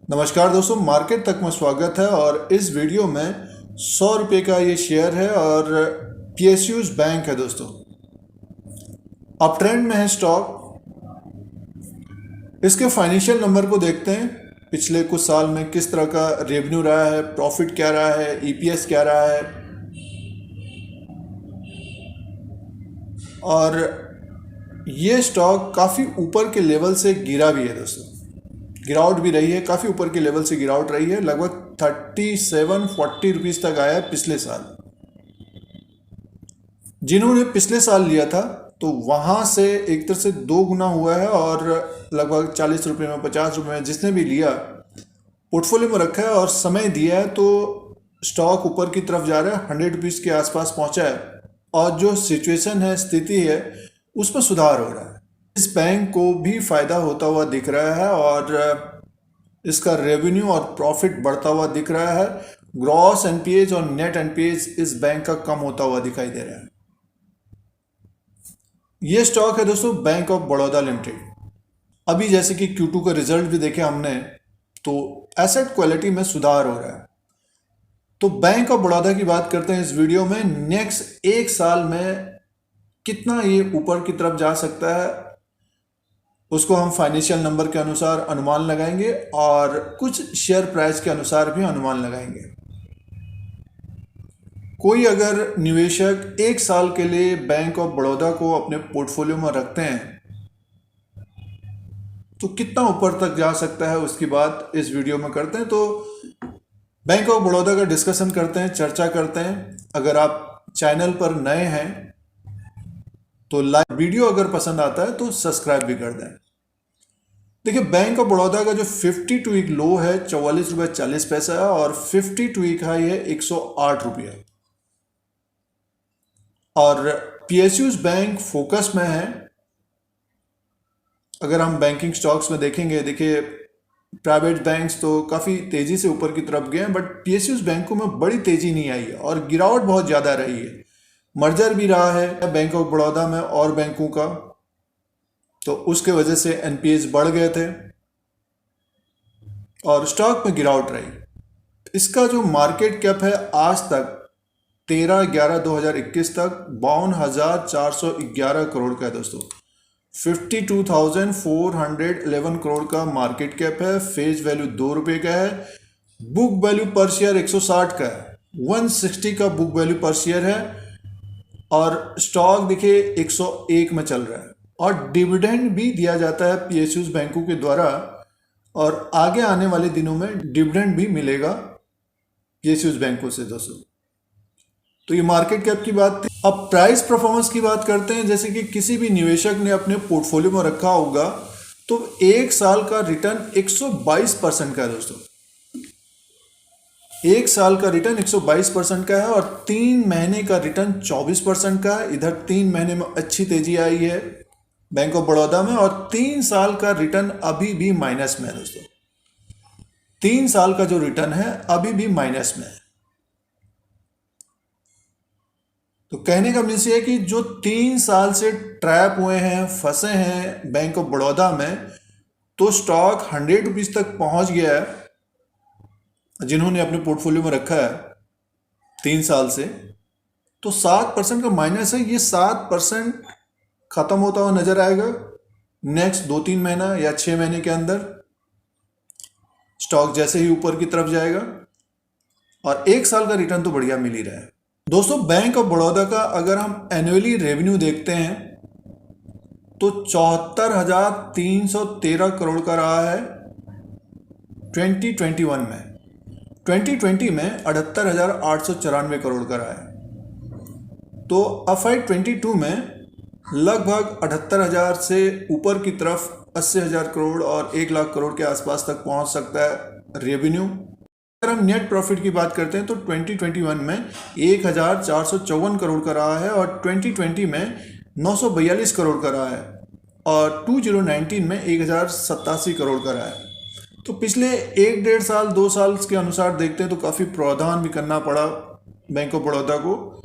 नमस्कार दोस्तों, मार्केट तक में स्वागत है। और इस वीडियो में 100 रुपये का ये शेयर है और PSU's बैंक है दोस्तों। अप ट्रेंड में है स्टॉक। इसके फाइनेंशियल नंबर को देखते हैं, पिछले कुछ साल में किस तरह का रेवेन्यू रहा है, प्रॉफिट क्या रहा है, EPS क्या रहा है। और ये स्टॉक काफ़ी ऊपर के लेवल से गिरा भी है दोस्तों, गिरावट भी रही है, काफ़ी ऊपर के लेवल से गिरावट रही है। लगभग 37-40 रुपीज़ तक आया है पिछले साल। जिन्होंने पिछले साल लिया था तो वहाँ से एक तरह से 2 गुना हुआ है और लगभग 40 रुपये में, 50 रुपये में जिसने भी लिया पोर्टफोलियो में रखा है और समय दिया है तो स्टॉक ऊपर की तरफ जा रहा है, 100 रुपीज़ के आसपास पहुँचा है। और जो सिचुएशन है, स्थिति है, उसमें सुधार हो रहा है। इस बैंक को भी फ़ायदा होता हुआ दिख रहा है और इसका रेवेन्यू और प्रॉफिट बढ़ता हुआ दिख रहा है। ग्रॉस NPAs और नेट NPAs इस बैंक का कम होता हुआ दिखाई दे रहा है। ये स्टॉक है दोस्तों बैंक ऑफ बड़ौदा लिमिटेड। अभी जैसे कि Q2 का रिजल्ट भी देखे हमने तो एसेट क्वालिटी में सुधार हो रहा है। तो बैंक ऑफ बड़ौदा की बात करते हैं इस वीडियो में। नेक्स्ट 1 साल में कितना ये ऊपर की तरफ जा सकता है उसको हम फाइनेंशियल नंबर के अनुसार अनुमान लगाएंगे और कुछ शेयर प्राइस के अनुसार भी अनुमान लगाएंगे। कोई अगर निवेशक 1 साल के लिए बैंक ऑफ बड़ौदा को अपने पोर्टफोलियो में रखते हैं तो कितना ऊपर तक जा सकता है उसकी बात इस वीडियो में करते हैं। तो बैंक ऑफ बड़ौदा का डिस्कशन करते हैं, चर्चा करते हैं। अगर आप चैनल पर नए हैं तो लाइक, वीडियो अगर पसंद आता है तो सब्सक्राइब भी कर दें। देखिए, बैंक ऑफ बड़ौदा का जो 52 वीक लो है 44 रुपये 40 पैसा है और 52 वीक हाई है 108 रुपया। और PSU's बैंक फोकस में है। अगर हम बैंकिंग स्टॉक्स में देखेंगे, देखिए प्राइवेट बैंक्स तो काफ़ी तेज़ी से ऊपर की तरफ गए हैं, बट PSU's बैंकों में बड़ी तेज़ी नहीं आई है और गिरावट बहुत ज़्यादा रही है। मर्जर भी रहा है बैंक ऑफ बड़ौदा में और बैंकों का, तो उसके वजह से NPAs बढ़ गए थे और स्टॉक में गिरावट रही। इसका जो मार्केट कैप है आज तक 13/11/2021 तक 52,411 करोड़ का है दोस्तों। 52,411 करोड़ का मार्केट कैप है। फेस वैल्यू 2 रुपये का है। बुक वैल्यू पर शेयर 160 का है, 160 का बुक वैल्यू पर शेयर है। और स्टॉक देखिए 101 में चल रहा है और डिविडेंड भी दिया जाता है PSU's बैंकों के द्वारा और आगे आने वाले दिनों में डिविडेंड भी मिलेगा PSU's बैंकों से दोस्तों। तो ये मार्केट कैप की बात थी। अब प्राइस परफॉर्मेंस की बात करते हैं। जैसे कि किसी भी निवेशक ने अपने पोर्टफोलियो में रखा होगा तो 1 साल का रिटर्न 122% का है दोस्तों। 1 साल का रिटर्न 122% का है और 3 महीने का रिटर्न 24% का है। इधर 3 महीने में अच्छी तेजी आई है बैंक ऑफ बड़ौदा में और 3 साल का रिटर्न अभी भी माइनस में है दोस्तों। 3 साल का जो रिटर्न है अभी भी माइनस में है। तो कहने का मीन्स ये है कि जो 3 साल से ट्रैप हुए हैं, फंसे हैं बैंक ऑफ बड़ौदा में, तो स्टॉक 100 रुपीज़ तक पहुंच गया है जिन्होंने अपने पोर्टफोलियो में रखा है 3 साल से। तो 7% का माइनस है। ये 7% खत्म होता हुआ नजर आएगा नेक्स्ट 2-3 महीना या 6 महीने के अंदर, स्टॉक जैसे ही ऊपर की तरफ जाएगा। और 1 साल का रिटर्न तो बढ़िया मिल ही रहा है दोस्तों। बैंक ऑफ बड़ौदा का अगर हम एनुअली रेवेन्यू देखते हैं तो 74,313 करोड़ का रहा है 2021 में। 2020 में 78,894 करोड़ का रहा है। तो FY22 में लगभग 78,000 से ऊपर की तरफ 80,000 करोड़ और 1 लाख करोड़ के आसपास तक पहुंच सकता है रेवेन्यू। अगर हम नेट प्रॉफिट की बात करते हैं तो 2021 में 1,454 करोड़ का रहा है और 2020 में 942 करोड़ का रहा है और 2019 में 1,087 करोड़ का रहा है। तो पिछले 1-1.5 साल 2 साल के अनुसार देखते हैं तो काफ़ी प्रावधान भी करना पड़ा बैंक ऑफ बड़ौदा को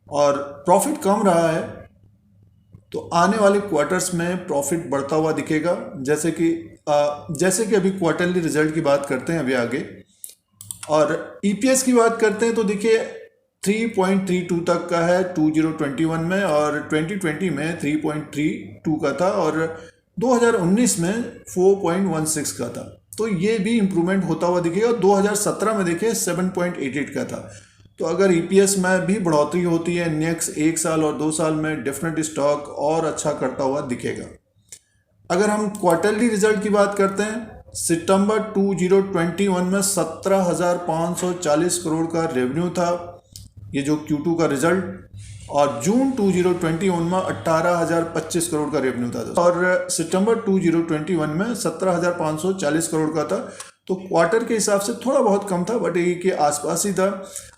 और प्रॉफिट कम रहा है। तो आने वाले क्वार्टर्स में प्रॉफिट बढ़ता हुआ दिखेगा। जैसे कि जैसे कि अभी क्वार्टरली रिजल्ट की बात करते हैं अभी आगे, और ईपीएस की बात करते हैं तो देखिए 3.32 तक का है 2021 में, और 2020 में 3.32 का था, और 2019 में 4.16 का था। तो ये भी इम्प्रूवमेंट होता हुआ दिखेगा। 2017 में देखिए 7.88 का था। तो अगर ईपीएस में भी बढ़ोतरी होती है नेक्स्ट 1 साल और 2 साल में, डेफिनेट स्टॉक और अच्छा करता हुआ दिखेगा। अगर हम क्वार्टरली रिजल्ट की बात करते हैं, सितंबर 2021 में 17,540 करोड़ का रेवेन्यू था, ये जो Q2 का रिजल्ट, और जून 2021 में 18,025 करोड़ का रेवेन्यू था, और सितंबर 2021 में 17,540 करोड़ का था। तो क्वार्टर के हिसाब से थोड़ा बहुत कम था, बट ये के आसपास ही था।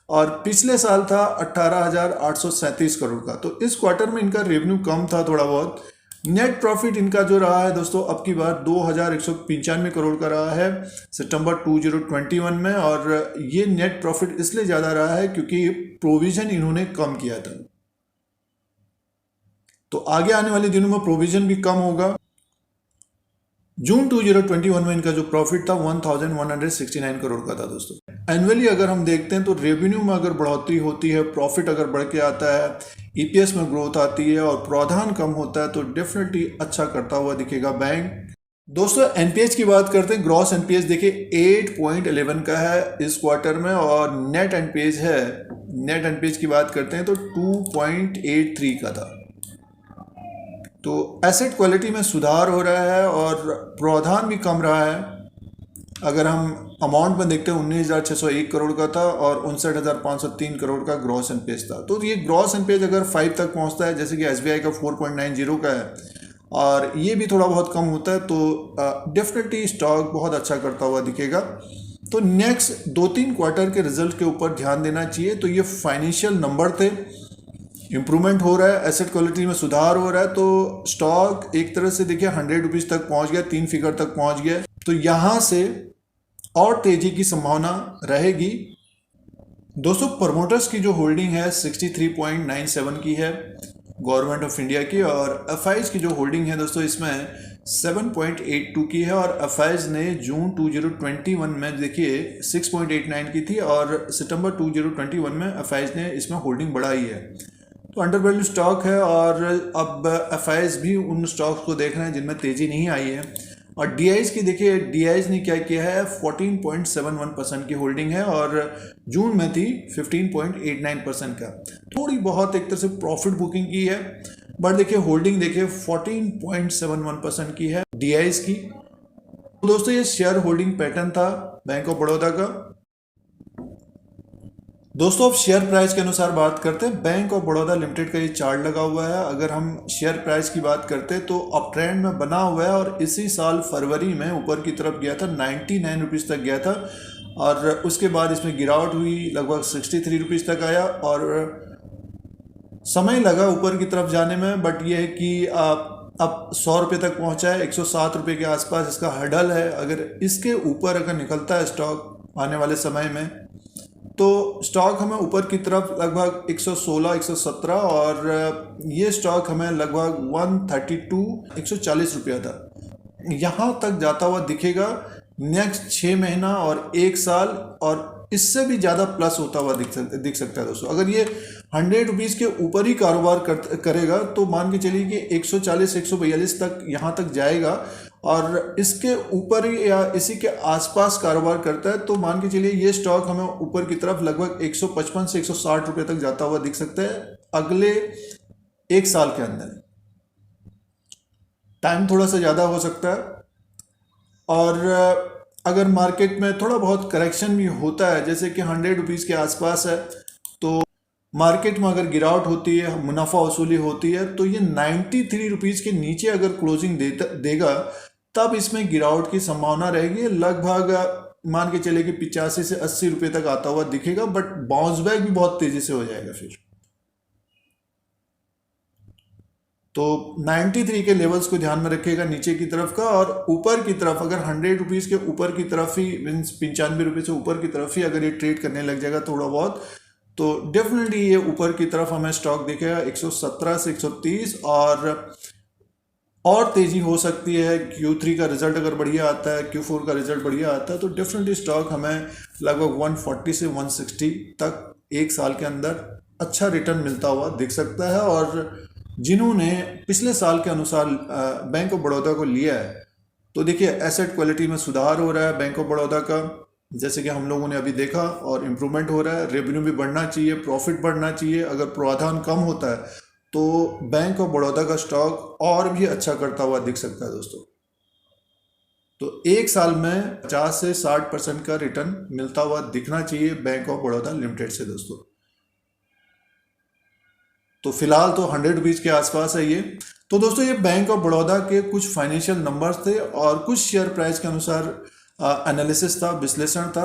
और पिछले साल था 18,837 करोड़ का। तो इस क्वार्टर में इनका रेवेन्यू कम था थोड़ा बहुत। नेट प्रॉफिट इनका जो रहा है दोस्तों, अब की बार 2,195 करोड़ का रहा है सितंबर 2021 में, और ये नेट प्रॉफिट इसलिए ज़्यादा रहा है क्योंकि प्रोविजन इन्होंने कम किया था। तो आगे आने वाले दिनों में प्रोविजन भी कम होगा। जून 2021 में इनका जो प्रॉफिट था 1,169 करोड़ का था दोस्तों। एनुअली अगर हम देखते हैं तो रेवेन्यू में अगर बढ़ोतरी होती है, प्रॉफिट अगर बढ़ के आता है, ईपीएस में ग्रोथ आती है और प्रावधान कम होता है, तो डेफिनेटली अच्छा करता हुआ दिखेगा बैंक। दोस्तों एनपीएच की बात करते हैं। ग्रॉस एनपीएच देखिए 8.11 का है इस क्वार्टर में, और नेट एनपीएच की बात करते हैं तो 2.83 का था। तो एसेट क्वालिटी में सुधार हो रहा है और प्रावधान भी कम रहा है। अगर हम अमाउंट में देखते हैं 19,601 करोड़ का था, और 59,503 करोड़ का ग्रॉस एनपीएच था। तो ये ग्रॉस एनपीएच अगर 5 तक पहुंचता है, जैसे कि एसबीआई का 4.90 का है, और ये भी थोड़ा बहुत कम होता है, तो डेफिनेटली स्टॉक बहुत अच्छा करता हुआ दिखेगा। तो नेक्स्ट 2-3 क्वार्टर के रिजल्ट के ऊपर ध्यान देना चाहिए। तो ये फाइनेंशियल नंबर थे, इम्प्रूवमेंट हो रहा है, एसेट क्वालिटी में सुधार हो रहा है, तो स्टॉक एक तरह से देखिए 100 रुपीज़ तक पहुंच गया, 3 फिगर तक पहुंच गया। तो यहाँ से और तेजी की संभावना रहेगी। दोस्तों प्रमोटर्स की जो होल्डिंग है 63.97 की है गवर्नमेंट ऑफ इंडिया की, और एफआईज की जो होल्डिंग है दोस्तों इसमें 7.82 की है, और एफआईज ने जून 2021 में देखिए 6.89 की थी, और सितंबर 2021 में एफआईज ने इसमें होल्डिंग बढ़ाई है। तो अंडर वैल्यू स्टॉक है, और अब एफआईज भी उन स्टॉक्स को देख रहे हैं जिनमें तेज़ी नहीं आई है। और डीआईज की देखिए, डीआईज ने क्या किया है, 14.71% की होल्डिंग है, और जून में थी 15.89% का। थोड़ी बहुत एक तरह से प्रॉफिट बुकिंग की है, बट देखिए होल्डिंग देखिए 14.71% की है डीआईज की। तो दोस्तों ये शेयर होल्डिंग पैटर्न था बैंक ऑफ बड़ौदा का। दोस्तों अब शेयर प्राइस के अनुसार बात करते हैं। बैंक ऑफ बड़ौदा लिमिटेड का ये चार्ट लगा हुआ है। अगर हम शेयर प्राइस की बात करते हैं तो अप ट्रेंड में बना हुआ है, और इसी साल फरवरी में ऊपर की तरफ गया था, 99 रुपीज़ तक गया था, और उसके बाद इसमें गिरावट हुई, लगभग 63 रुपीज़ तक आया, और समय लगा ऊपर की तरफ जाने में। बट ये है कि अब 100 रुपये तक पहुंचा है, 107 रुपये के आसपास इसका हर्डल है। अगर इसके ऊपर अगर निकलता है स्टॉक आने वाले समय में, तो स्टॉक हमें ऊपर की तरफ लगभग 116, 117, और ये स्टॉक हमें लगभग 132, 140 रुपया था, यहाँ तक जाता हुआ दिखेगा नेक्स्ट 6 महीना और 1 साल, और इससे भी ज़्यादा प्लस होता हुआ दिख सकता है दोस्तों। अगर ये 100 रुपीज़ के ऊपर ही कारोबार करेगा तो मान के चलिए कि 140, 142 तक यहाँ तक जाएगा, और इसके ऊपर ही या इसी के आसपास कारोबार करता है तो मान के चलिए ये स्टॉक हमें ऊपर की तरफ लगभग 155 से 160 रुपये तक जाता हुआ दिख सकता है अगले 1 साल के अंदर। टाइम थोड़ा सा ज़्यादा हो सकता है, और अगर मार्केट में थोड़ा बहुत करेक्शन भी होता है, जैसे कि 100 रुपीज़ के आसपास है, तो मार्केट में अगर गिरावट होती है, मुनाफा वसूली होती है, तो ये 93 रुपीज़ के नीचे अगर क्लोजिंग देगा तब इसमें गिरावट की संभावना रहेगी। लगभग मान के चले कि 85 से 80 रुपये तक आता हुआ दिखेगा, बट बाउंस बैक भी बहुत तेज़ी से हो जाएगा फिर। तो 93 के लेवल्स को ध्यान में रखिएगा नीचे की तरफ का, और ऊपर की तरफ अगर 100 रुपीज़ के ऊपर की तरफ ही मीन्स 95 रुपये से ऊपर की तरफ ही अगर ये ट्रेड करने लग जाएगा थोड़ा बहुत, तो डेफिनेटली ये ऊपर की तरफ हमें स्टॉक दिखेगा 117 से 130, और और तेज़ी हो सकती है। Q3 का रिजल्ट अगर बढ़िया आता है, Q4 का रिजल्ट बढ़िया आता है, तो डेफिनेटली स्टॉक हमें लगभग 140 से 160 तक एक साल के अंदर अच्छा रिटर्न मिलता हुआ दिख सकता है। और जिन्होंने पिछले साल के अनुसार बैंक ऑफ बड़ौदा को लिया है, तो देखिए एसेट क्वालिटी में सुधार हो रहा है बैंक ऑफ बड़ौदा का, जैसे कि हम लोगों ने अभी देखा, और इम्प्रूवमेंट हो रहा है। रेवेन्यू भी बढ़ना चाहिए, प्रॉफिट बढ़ना चाहिए। अगर प्रावधान कम होता है तो बैंक ऑफ बड़ौदा का स्टॉक और भी अच्छा करता हुआ दिख सकता है दोस्तों। तो एक साल में 50 से 60% का रिटर्न मिलता हुआ दिखना चाहिए बैंक ऑफ बड़ौदा लिमिटेड से दोस्तों। तो फिलहाल तो 100 रुपीज़ के आसपास है ये। तो दोस्तों ये बैंक ऑफ बड़ौदा के कुछ फाइनेंशियल नंबर्स थे और कुछ शेयर प्राइस के अनुसार एनालिसिस था, विश्लेषण था